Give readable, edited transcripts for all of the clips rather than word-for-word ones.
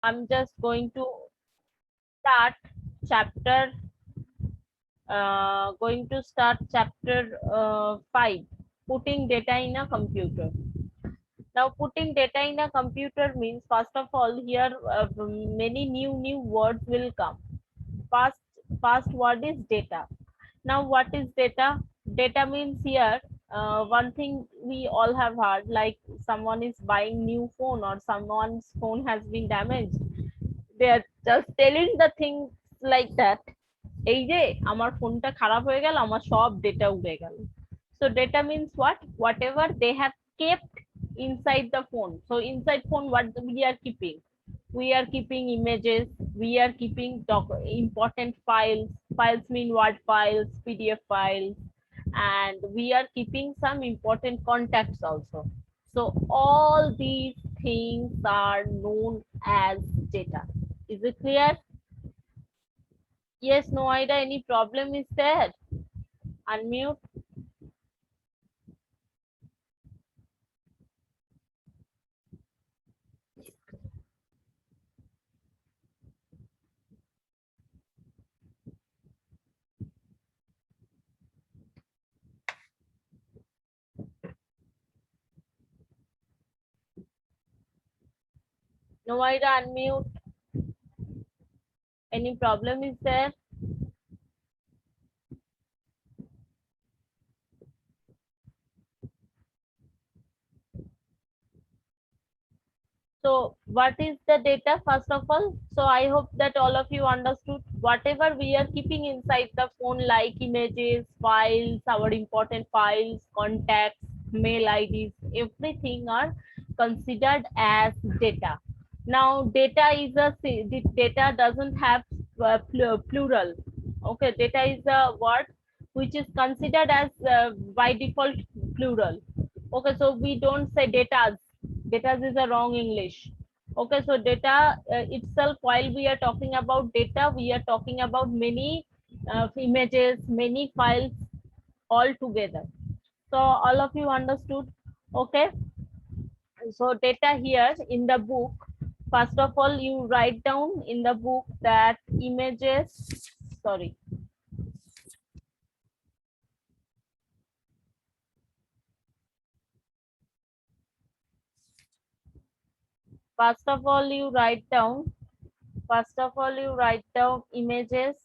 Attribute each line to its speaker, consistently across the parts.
Speaker 1: I'm just going to start chapter chapter 5, putting data in a computer. Now, putting data in a computer means, first of all, here many new words will come. First, first word is data. Now, what is data? Data means here one thing we all have heard, like someone is buying new phone or someone's phone has been damaged. They are just telling the things like that. এই যে আমার ফোনটা খারাপ হয়ে গেল, আমার সব data উড়ে গেল। So data means what? Whatever they have kept inside the phone. So inside phone, what we are keeping? We are keeping images, we are keeping important files. Files mean word files, PDF files, and we are keeping some important contacts also. So all these things are known as data. Is it clear? Yes, no idea. Any problem is there? Unmute. No idea. Unmute. Any problem is there? So what is the data first of all? So I hope that all of you understood. Whatever we are keeping inside the phone, like images, files, our important files, contacts, mail IDs, everything are considered as data. Now data is the data doesn't have plural. Okay, data is a word which is considered as by default plural. Okay, so we don't say data. Data is a wrong English. Okay, so data itself, while we are talking about data, we are talking about many images, many files all together. So all of you understood? Okay, so data here in the book, first of all, you write down in the book that images, sorry, first of all, you write down, images,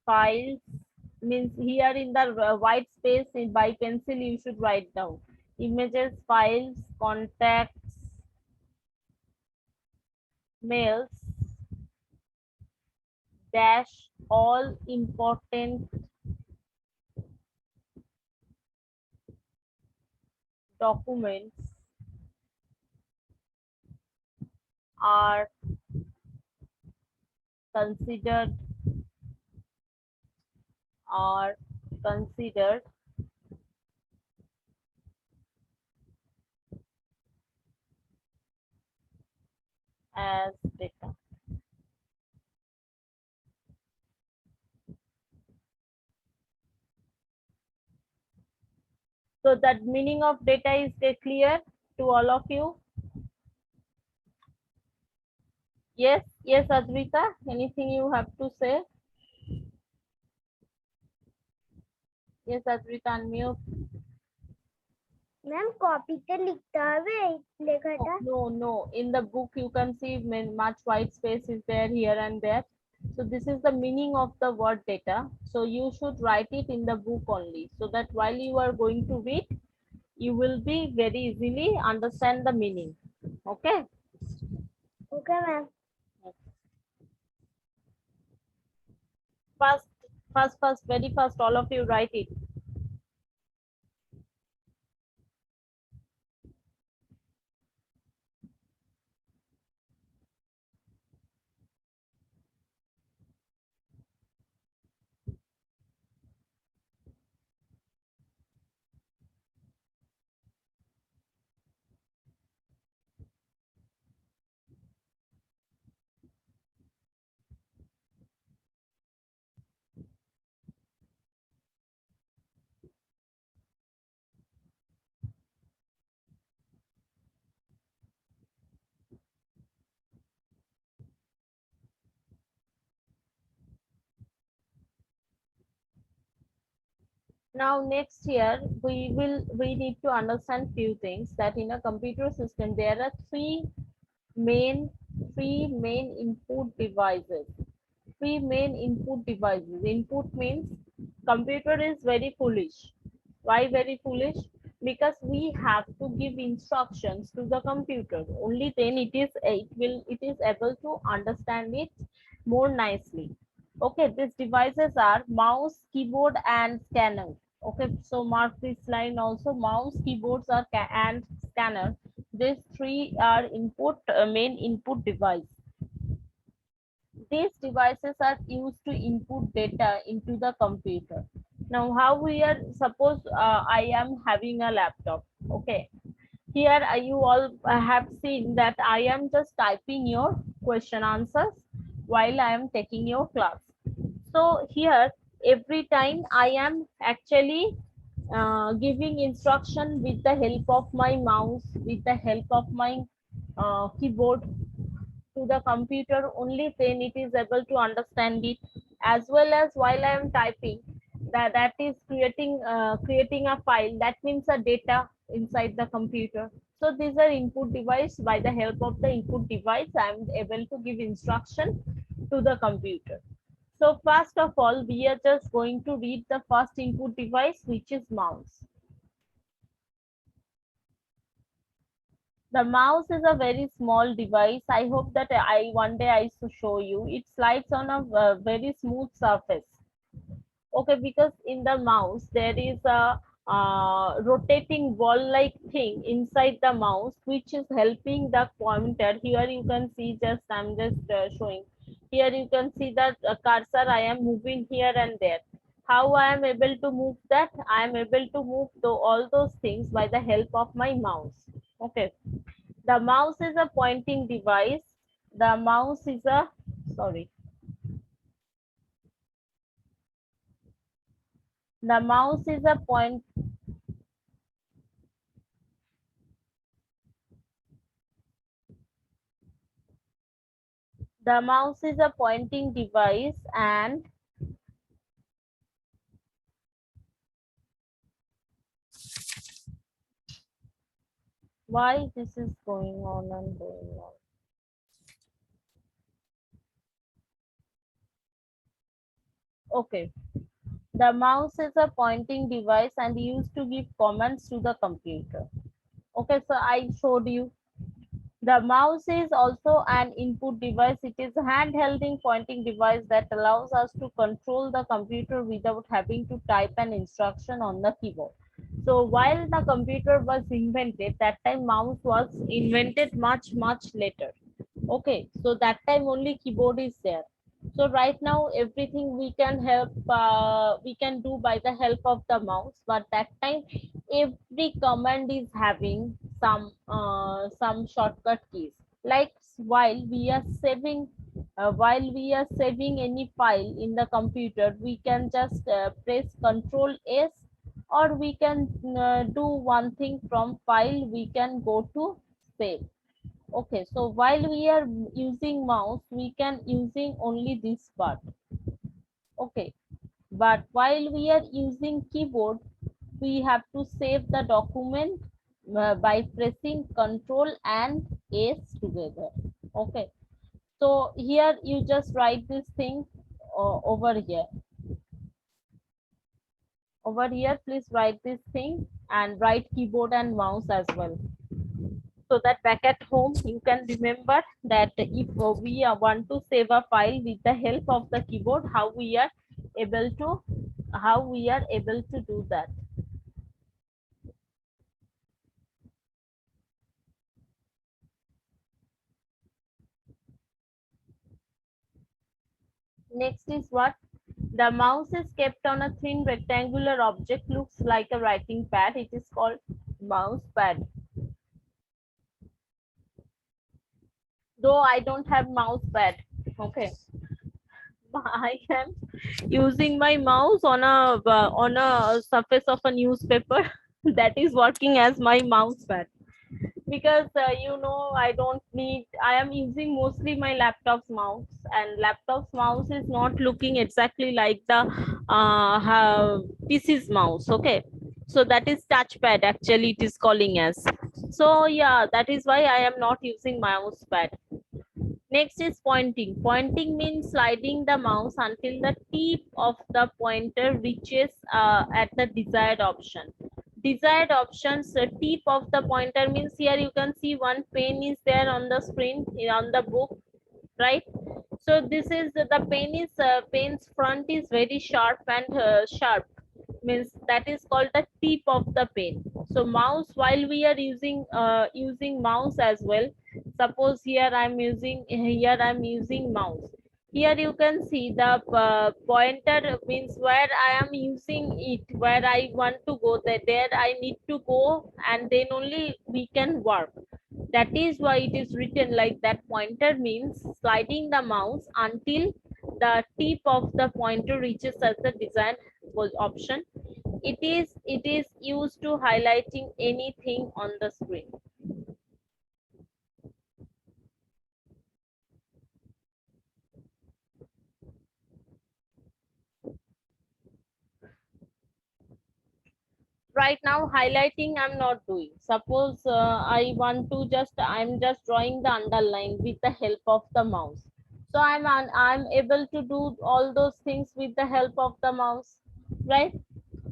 Speaker 1: files, means here in the white space by pencil you should write down images, files, contacts, mails, dash all important documents are considered are considered as data. So that meaning of data is clear to all of you? Yes, yes, Advita, anything you have to say? Yes, Advita, unmute.
Speaker 2: Ma'am copy पे लिखता है लिखा था
Speaker 1: No, in the book you can see much white space is there here and there. So this is the meaning of the word data. So you should write it in the book only, so that while you are going to read, you will be very easily understand the meaning. Okay.
Speaker 2: Okay ma'am
Speaker 1: First, very first, all of you write it. Now next here we need to understand few things, that in a computer system there are main three main input devices. Three main input devices. Input means computer is very foolish. Why very foolish? Because we have to give instructions to the computer. Only then it is able to understand it more nicely. Okay, these devices are mouse, keyboard, and scanner. Okay, so mark this line also. Mouse, keyboards are and scanner. These three are main input device. These devices are used to input data into the computer. Now, how we are, suppose I am having a laptop. Okay, here you all have seen that I am just typing your question answers while I am taking your class. So here, every time I am actually giving instruction with the help of my mouse, with the help of my keyboard to the computer, only then it is able to understand it. As well as while I am typing, that is creating a file, that means a data inside the computer. So these are input device. By the help of the input device, I am able to give instruction to the computer. So first of all, we are just going to read the first input device, which is mouse. The mouse is a very small device. I hope that I one day I should show you. It slides on a very smooth surface. Okay, because in the mouse there is a rotating ball-like thing inside the mouse, which is helping the pointer. Here you can see, just I'm just showing. Here you can see that cursor I am moving here and there. How I am able to move that? I am able to move all those things by the help of my mouse. Okay. The mouse is a pointing device. The mouse is a, sorry. The mouse is a point. The mouse is a pointing device, and why this is going on and going on. Okay. The mouse is a pointing device and used to give commands to the computer. Okay, so I showed you. The mouse is also an input device. It is a hand-holding pointing device that allows us to control the computer without having to type an instruction on the keyboard. So while the computer was invented, that time mouse was invented much later. Okay, so that time only keyboard is there. So right now everything we can do by the help of the mouse, but that time every command is having some shortcut keys. Like while we are saving any file in the computer, we can just press Control S, or we can do one thing, from file we can go to save. Okay, so while we are using mouse, we can using only this part. Okay, but while we are using keyboard, we have to save the document by pressing Control and S together. Okay, so here you just write this thing over here. Over here, please write this thing and write keyboard and mouse as well, so that back at home you can remember that if we want to save a file with the help of the keyboard, able to how we are able to do that. Next is what? The mouse is kept on a thin rectangular object, looks like a writing pad. It is called mouse pad. Though I don't have mouse pad. Okay, I am using my mouse on a surface of a newspaper that is working as my mouse pad. because you know, I am using mostly my laptop's mouse, and laptop's mouse is not looking exactly like the PC's mouse. Okay, so that is touchpad, actually it is calling as. So yeah, that is why I am not using mouse pad. Next is pointing. Pointing means sliding the mouse until the tip of the pointer reaches at the desired option. Desired options, the tip of the pointer means here you can see one pen is there on the screen on the book, right? So this is the pen is pen's front is very sharp and sharp, means that is called the tip of the pen. So mouse, while we are using mouse as well, suppose here I'm using mouse. Here you can see the pointer means where I am using it, where I want to go, there I need to go, and then only we can work. That is why it is written like that. Pointer means sliding the mouse until the tip of the pointer reaches at the desired option. It is used to highlighting anything on the screen. Right now highlighting I'm not doing. Suppose I'm just drawing the underline with the help of the mouse. So I'm able to do all those things with the help of the mouse, right?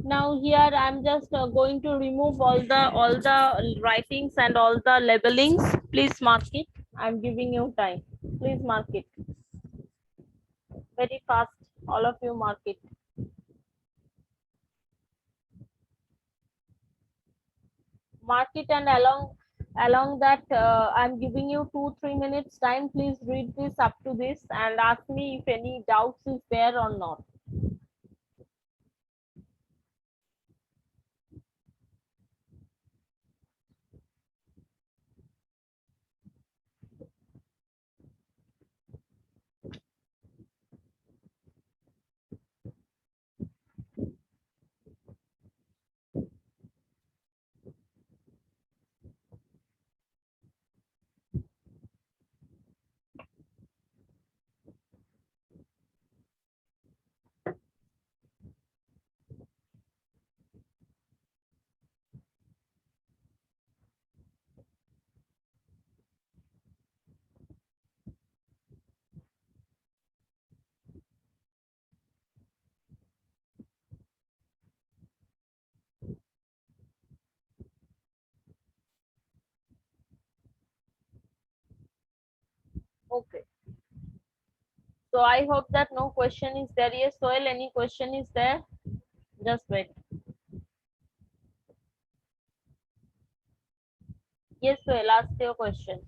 Speaker 1: Now here I'm just going to remove all the writings and all the labelings. Please mark it. I'm giving you time. Please mark it very fast. All of you mark it. Mark it, and along that I'm giving you 2-3 minutes time. Please read this up to this and ask me if any doubts is there or not. Okay, so I hope that no question is there. Yes, Soil, any question is there? Just wait. Yes, Soil, ask your question.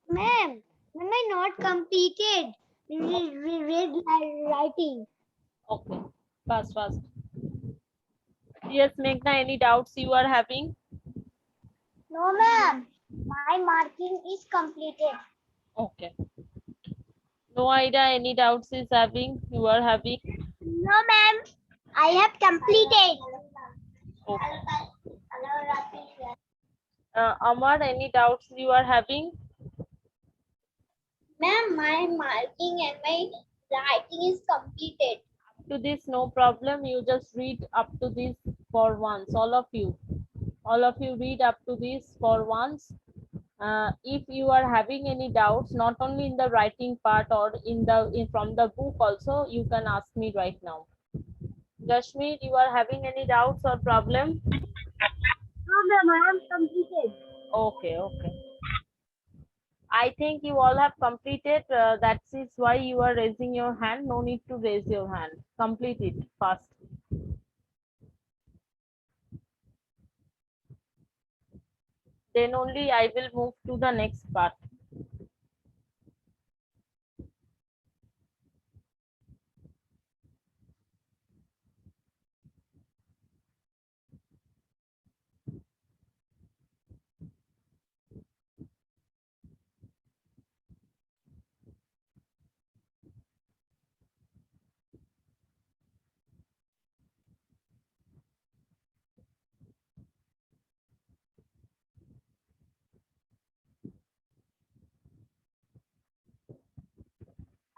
Speaker 2: Ma'am, I not completed. Read writing.
Speaker 1: Okay, fast. Yes, Meghna, any doubts you are having?
Speaker 2: No, ma'am. My marking is completed.
Speaker 1: Okay. No idea, any doubts is having, you are having?
Speaker 2: No, ma'am. I have completed.
Speaker 1: Okay. Amar, any doubts you are having?
Speaker 2: Ma'am, my marking and my writing is completed.
Speaker 1: To this, no problem. You just read up to this for once. All of you read up to this for once. If you are having any doubts, not only in the writing part or from the book also, you can ask me right now. Jashmeet, you are having any doubts or problem?
Speaker 2: No, ma'am, I am completed.
Speaker 1: Okay. I think you all have completed. That is why you are raising your hand. No need to raise your hand. Complete it fast. Then only I will move to the next part.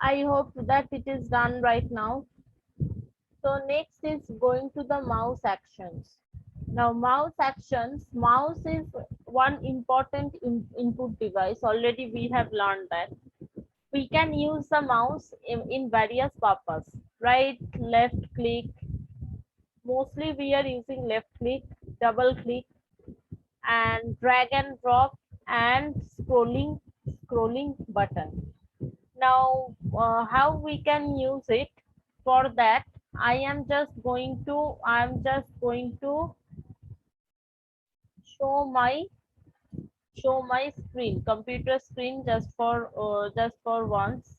Speaker 1: I hope that it is done right now. So next is going to the mouse actions. Now mouse actions, mouse is one important input device. Already we have learned that. We can use the mouse in various purpose. Right, left click. Mostly we are using left click, double click, and drag and drop, and scrolling button. Now how we can use it? For that I am just going to show my screen, computer screen, just for once.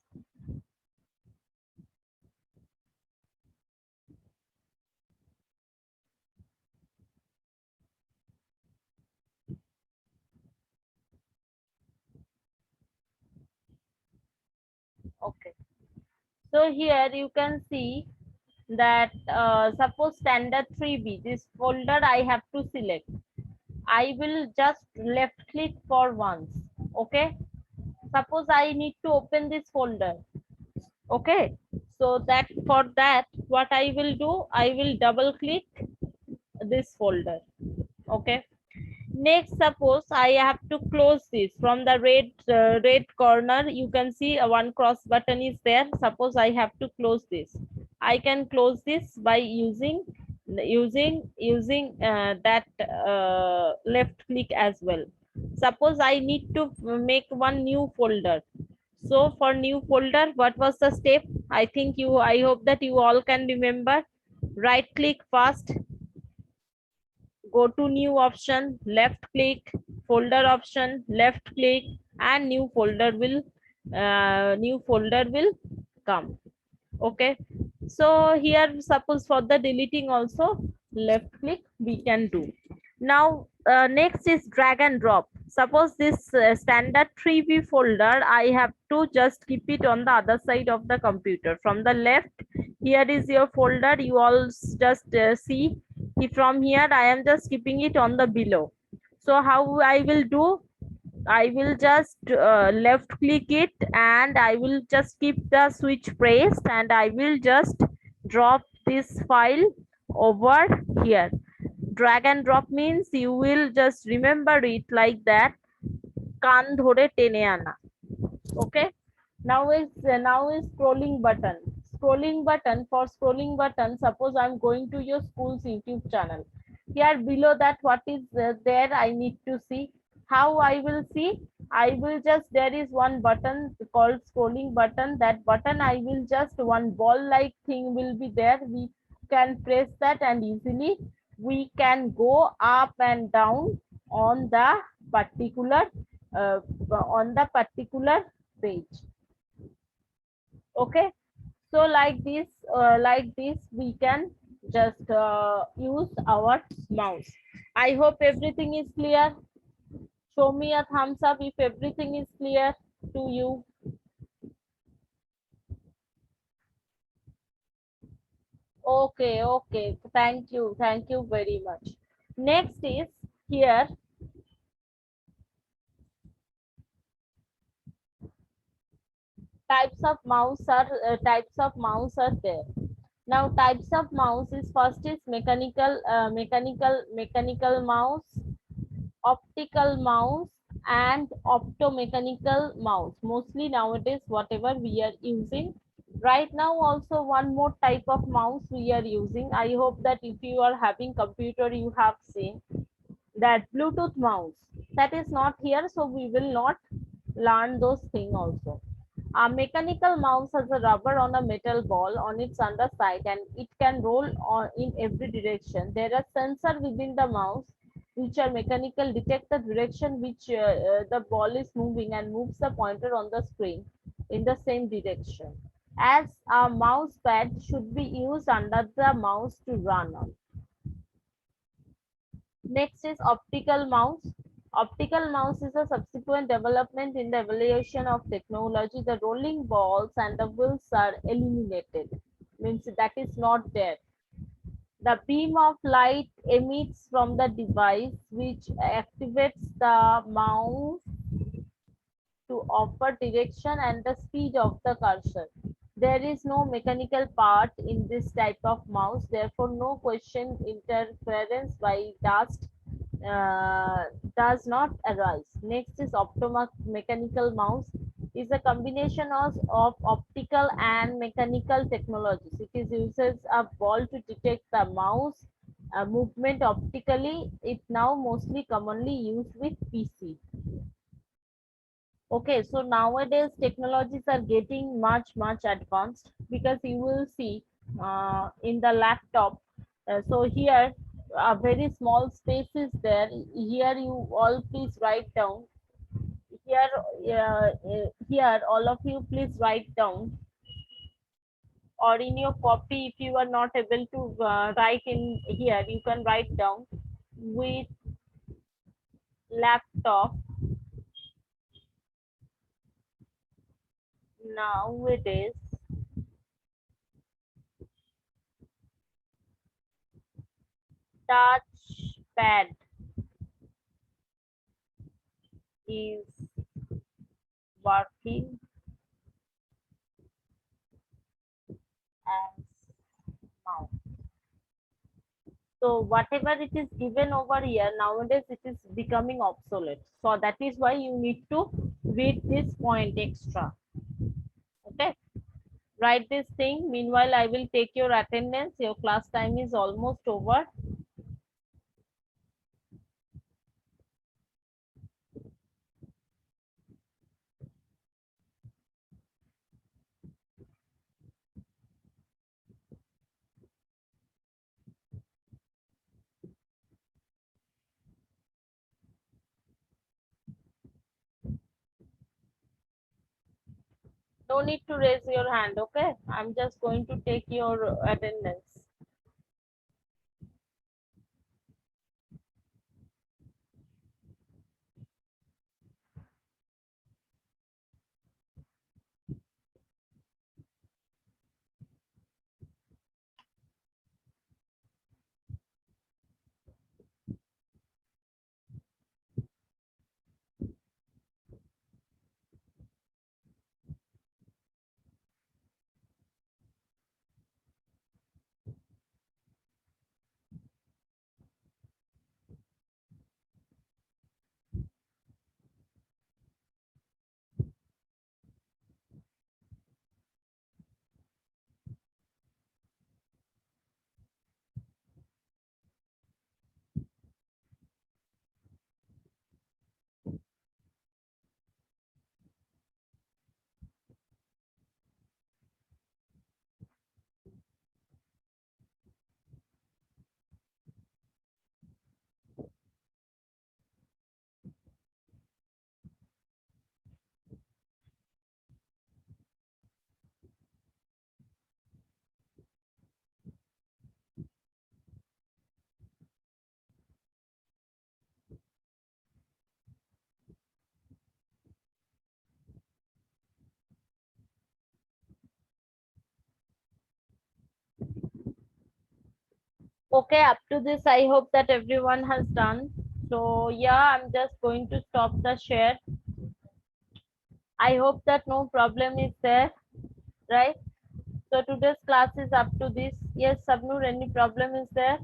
Speaker 1: Okay, so here you can see that suppose standard 3B, this folder I have to select. I will just left click for once. Okay, suppose I need to open this folder. Okay, so that for that what I will do, I will double click this folder. Okay, next suppose I have to close this. From the red corner you can see one cross button is there. Suppose I have to close this, I can close this by using that left click as well. Suppose I need to make one new folder. So for new folder, what was the step? I hope that you all can remember. Right click first, go to new option, left click, folder option, left click, and new folder will come. Okay, so here suppose for the deleting also left click we can do. Now next is drag and drop. Suppose this standard 3B folder, I have to just keep it on the other side of the computer. From the left, here is your folder. You all just see. From here, I am just keeping it on the below. So how I will do? I will just left click it, and I will just keep the switch pressed, and I will just drop this file over here. Drag and drop means you will just remember it like that. Kan dhore tene ana. Okay. Now is scrolling button. Scrolling button, for scrolling button, suppose I'm going to your school's YouTube channel. Here below that, what is there? I need to see. How I will see? I will just, there is one button called scrolling button. That button I will just, one ball like thing will be there. We can press that and easily we can go up and down on the particular uh, page. Okay, so like this we can just use our mouse. I hope everything is clear. Show me a thumbs up if everything is clear to you. Okay, okay, thank you very much. Next is here, types of mouse are there. Now types of mouse is, first is mechanical mouse, optical mouse, and optomechanical mouse. Mostly nowadays whatever we are using right now. Also one more type of mouse we are using. I hope that if you are having computer you have seen that Bluetooth mouse. That is not here, so we will not learn those things also. A mechanical mouse has a rubber on a metal ball on its underside, and it can roll on in every direction. There are sensors within the mouse which are mechanical, detect the direction which the ball is moving and moves the pointer on the screen in the same direction. As a mouse pad should be used under the mouse to run on. Next is optical mouse. Optical mouse is a subsequent development in the evolution of technology. The rolling balls and the wheels are eliminated. Means that is not there. The beam of light emits from the device which activates the mouse to offer direction and the speed of the cursor. There is no mechanical part in this type of mouse, therefore no question interference by dust does not arise. Next is optomechanical mouse, is a combination of optical and mechanical technologies. It is uses a ball to detect the mouse movement optically. It now mostly commonly used with PC. Okay, so nowadays technologies are getting much advanced, because you will see in the laptop. So here a very small space is there. Here you all please write down. Here, here all of you please write down, or in your copy if you are not able to write in here, you can write down with laptop nowadays. Touchpad is working as mouse. So whatever it is given over here, nowadays it is becoming obsolete. So that is why you need to read this point extra. Okay. Write this thing. Meanwhile, I will take your attendance. Your class time is almost over. No need to raise your hand. Okay. I'm just going to take your attendance. Okay, up to this, I hope that everyone has done. So yeah, I'm just going to stop the share. I hope that no problem is there, right? So today's class is up to this. Yes, Sabnur, any problem is there?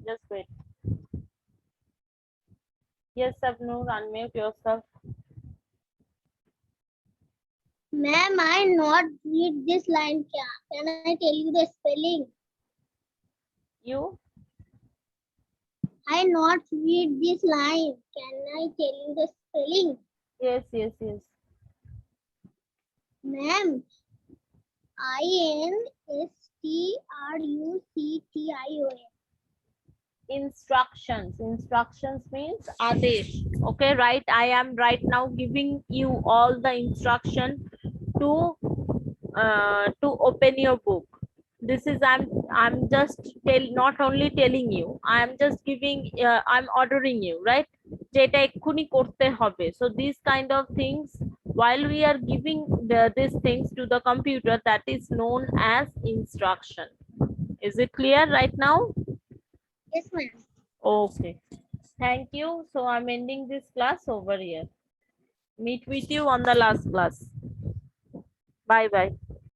Speaker 1: Just wait. Yes, Sabnur, unmute yourself.
Speaker 2: Ma'am, I not read this line. Can I tell you the spelling?
Speaker 1: You?
Speaker 2: I not read this line. Can I tell you the spelling?
Speaker 1: Yes, yes, yes.
Speaker 2: Ma'am, INSTRUCTION.
Speaker 1: Instructions. Instructions means Adesh. Okay, right? I am right now giving you all the instruction to open your book. This is I'm just not only telling you, I'm just giving I'm ordering you, right? যেটা এক্ষুনি করতে হবে. So these kind of things, while we are giving these things to the computer, that is known as instruction. Is it clear right now?
Speaker 2: Yes, ma'am.
Speaker 1: Okay, thank you. So I'm ending this class over here. Meet with you on the last class. Bye bye.